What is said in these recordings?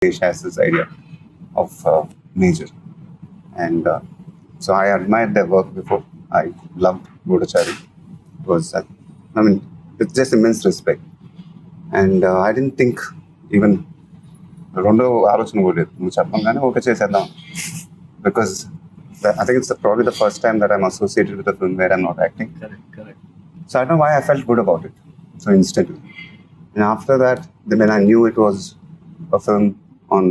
Mahesh has this idea of Major. And so I admired their work before. I loved Godachari. It was, it's just immense respect. And I didn't think even రెండో ఆలోచన కూడా లేదు నువ్వు చెప్పంగానే okay చేసేద్దాం because I think it's probably the first time that I'm associated with a film where I'm not acting. Correct. So I don't know why I felt good about it so instantly. And after that, when I knew it was a film on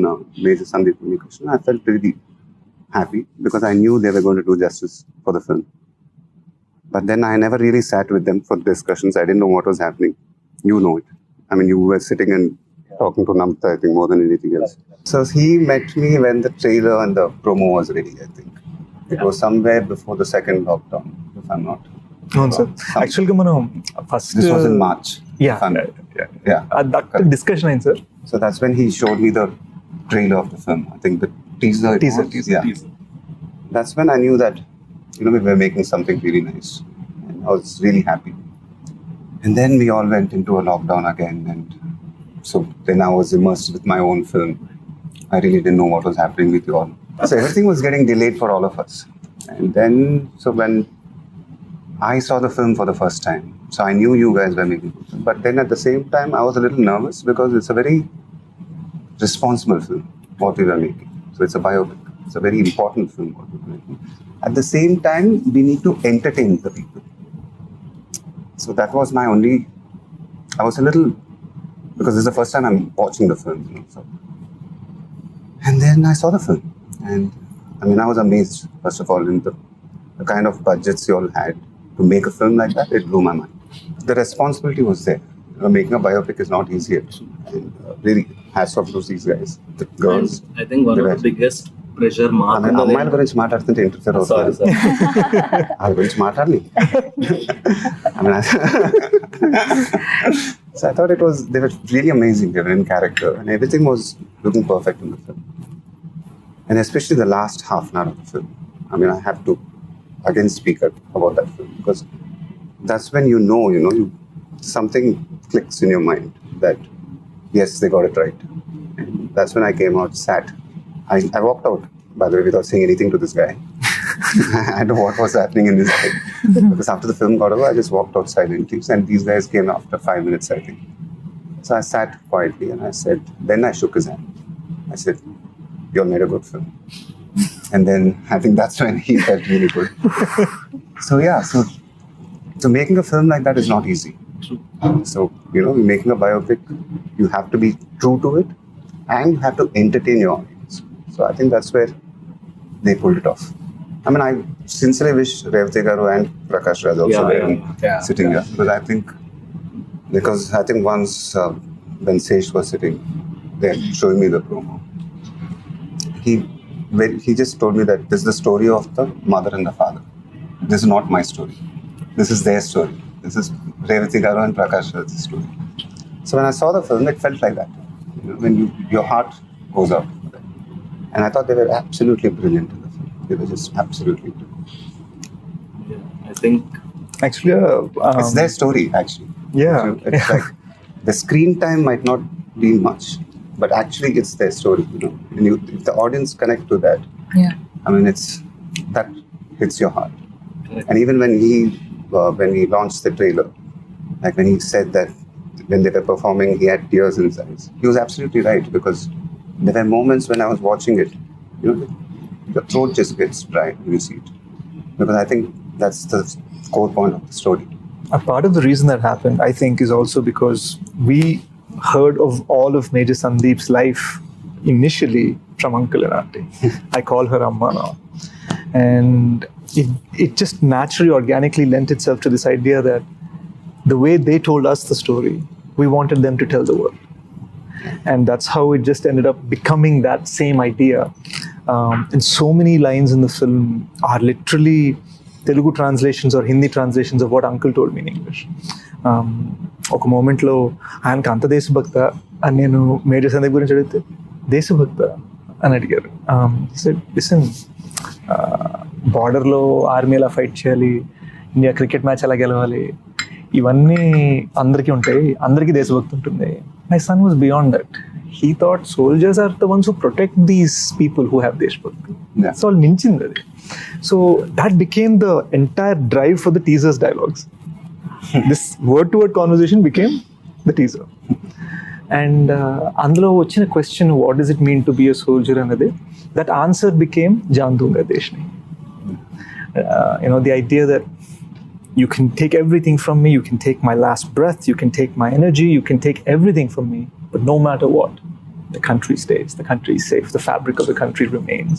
Major Sandeep Krishna, I felt really happy because I knew they were going to do justice for the film. But then I never really sat with them for discussions. I didn't know what was happening. You know it. I mean, you were sitting and talking to Namta, I think, more than anything else. So he met me when the trailer and the promo was ready, I think. It was somewhere before the second lockdown, if I'm not అవును sir యాక్చువల్గా మనం first This was in March. if I'm- that discussion అయింది sir. So that's when he showed me the trailer of the film. I think the teaser. Yeah. That's when I knew that, we were making something really nice. And I was really happy. And then we all went into a lockdown again. And so then I was immersed with my own film. I really didn't know what was happening with you all. So everything was getting delayed for all of us. And then, so when I saw the film for the first time, so I knew you guys were making it. But then at the same time, I was a little nervous because it's a very responsible film, what we were making. So it's a biopic. It's a very important film, what we were making. At the same time, we need to entertain the people. So that was my only, I was a little, because this is the first time I'm watching the film. So. And then I saw the film. And I was amazed, first of all, in the kind of budgets you all had to make a film like that. It blew my mind. The responsibility was there. Making a biopic is not easy. And really, hats off to these guys. The girls. I think one of the biggest pressure mark. అమ్మాయిల గురించి మాట్లాడుతుంటే interfere అవుతుంది వాళ్ళ గురించి మాట్లాడని So I thought they were really amazing. They were in character and everything was looking perfect in the film. And especially the last half an hour of the film. I have to again speak about that film because that's when you know, something clicks in your mind that yes, they got it right. And that's when I came out, sat. I walked out, by the way, without saying anything to this guy. I don't know what was happening in his head. Because after the film got over, I just walked out silently. And these guys came after 5 minutes, I think. So I sat quietly and I said, then I shook his hand. I said, you all made a good film. And then I think that's when he felt really good. So yeah, so making a film like that is not easy. So, making a biopic, you have to be true to it and you have to entertain your audience. So I think that's where they pulled it off. I sincerely wish Revati Garu and Prakash Raj also were sitting here. Because I think once when Sesh was sitting there showing me the promo, he just told me that this is the story of the mother and the father. This is not my story. This is their story. This is Revati Garu and Prakash Raj's story. So when I saw the film, it felt like that. When your heart goes out. And I thought they were absolutely brilliant in the film. They were just absolutely brilliant. I think యాక్చువల్గా It's their story, actually. Yeah. It's like the screen time might not be much, but actually it's their story. And if the audience connect to that, that hits your heart. Correct. And even when he launched the trailer, like when he said that when they were performing, he had tears in his eyes. He was absolutely right because there were moments when I was watching it, the throat just gets dry when you see it. Because I think that's the core point of the story. a part of the reason that happened, I think, is also because we heard of all of Major Sandeep's life initially from Uncle and Auntie. I call her Amma now. And it just naturally, organically lent itself to this idea that the way they told us the story, we wanted them to tell the world. And that's how it just ended up becoming that same idea. And so many lines in the film are literally Telugu translations or Hindi translations of what Uncle told me in English. ఒక మూమెంట్లో ఆయనకు అంత దేశభక్త అని నేను major Sandeep గురించి అడిగితే దేశభక్త అని అడిగారు. లిసన్, బార్డర్లో ఆర్మీ ఎలా ఫైట్ చేయాలి, ఇండియా క్రికెట్ మ్యాచ్ ఎలా గెలవాలి, ఇవన్నీ అందరికీ ఉంటాయి, అందరికీ దేశభక్తి ఉంటుంది. My son was beyond that. he thought soldiers are the ones who protect these people who have Deshbhakti. Yeah. That's all ninchindi. So that became the entire drive for the teaser's dialogues. This word-to-word conversation became the teaser. And అందులో వచ్చిన question what does it mean to be a soldier అనేది, that answer became జాన్ దూంగా దేశ్ని. The idea that you can take everything from me, you can take my last breath, you can take my energy, you can take everything from me, but no matter what, the country stays, the country is safe, the fabric of the country remains.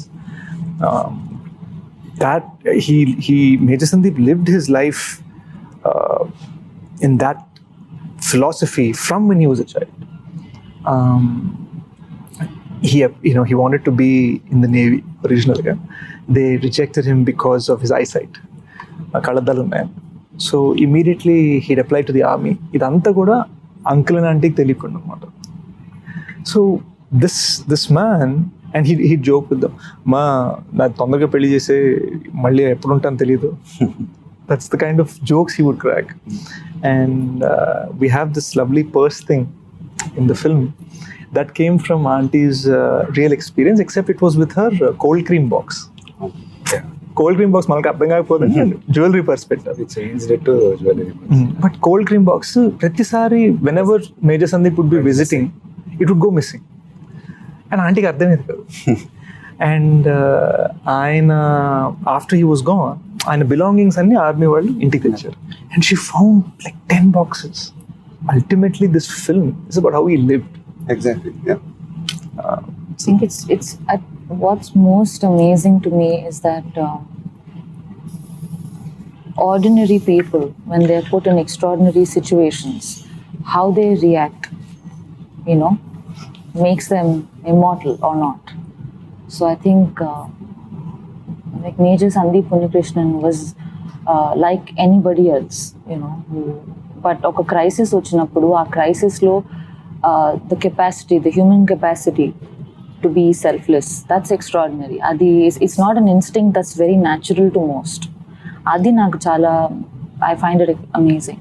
That he Major Sandeep lived his life in that philosophy from when he was a child. He wanted to be in the Navy originally. They rejected him because of his eyesight. Kaladalu man. So immediately he'd applied to the army. Idantha kuda uncle and auntie teliyakunda annamata. So this man, and he'd joke with them, ma na tondarga pelli chese malli eppudu untanu teliyadu. That's the kind of jokes he would crack. And we have this lovely purse thing in the film that came from auntie's real experience, except it was with her cold cream box. Yeah. Cold cream box మనకు అర్థం కాకపోతే jewellery purse పెట్టారు. But cold cream box ప్రతిసారి whenever major Sandeep would be visiting it would go missing. And ఆంటీకి అర్థమేది కాదు. And ఆయన after he was gone ఆయన బిలాంగింగ్స్ అన్ని ఆర్మీ వాళ్ళు ఇంటికి తెచ్చారు. And she found like 10 boxes. Ultimately this film is about how he lived. Exactly, yeah. I think it's what's most amazing to me is that ordinary people, when they're put in extraordinary situations, how they react, makes them immortal or not. So I think like Major Sandeep Unnikrishnan was like anybody else, but ఒక crisis వచ్చినప్పుడు ఆ క్రైసిస్లో the capacity, the human capacity to be selfless, that's extraordinary. Adi it's not an instinct that's very natural to most. Adi నాకు చాలా, I find it amazing,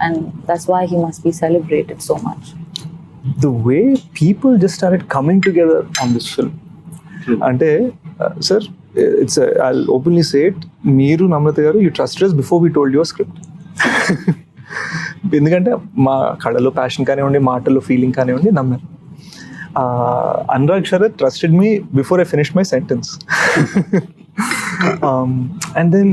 and that's why he must be celebrated so much. The way people just started coming together on this film. అంటే sir, I'll openly say it, మీరు నమ్రత గారు, you trusted us before we told your script. ఎందుకంటే మా కళలో passion కానివ్వండి, మాటల్లో feeling కానివ్వండి, నమ్మారు. Anurag Sharat trusted me before I finished my sentence. And then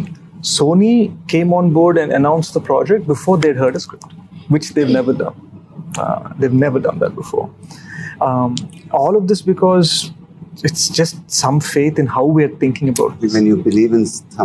Sony came on board and announced the project before they'd heard a script, which they've never done. They've never done that before. All of this because it's just some faith in how we are thinking about this. When you believe in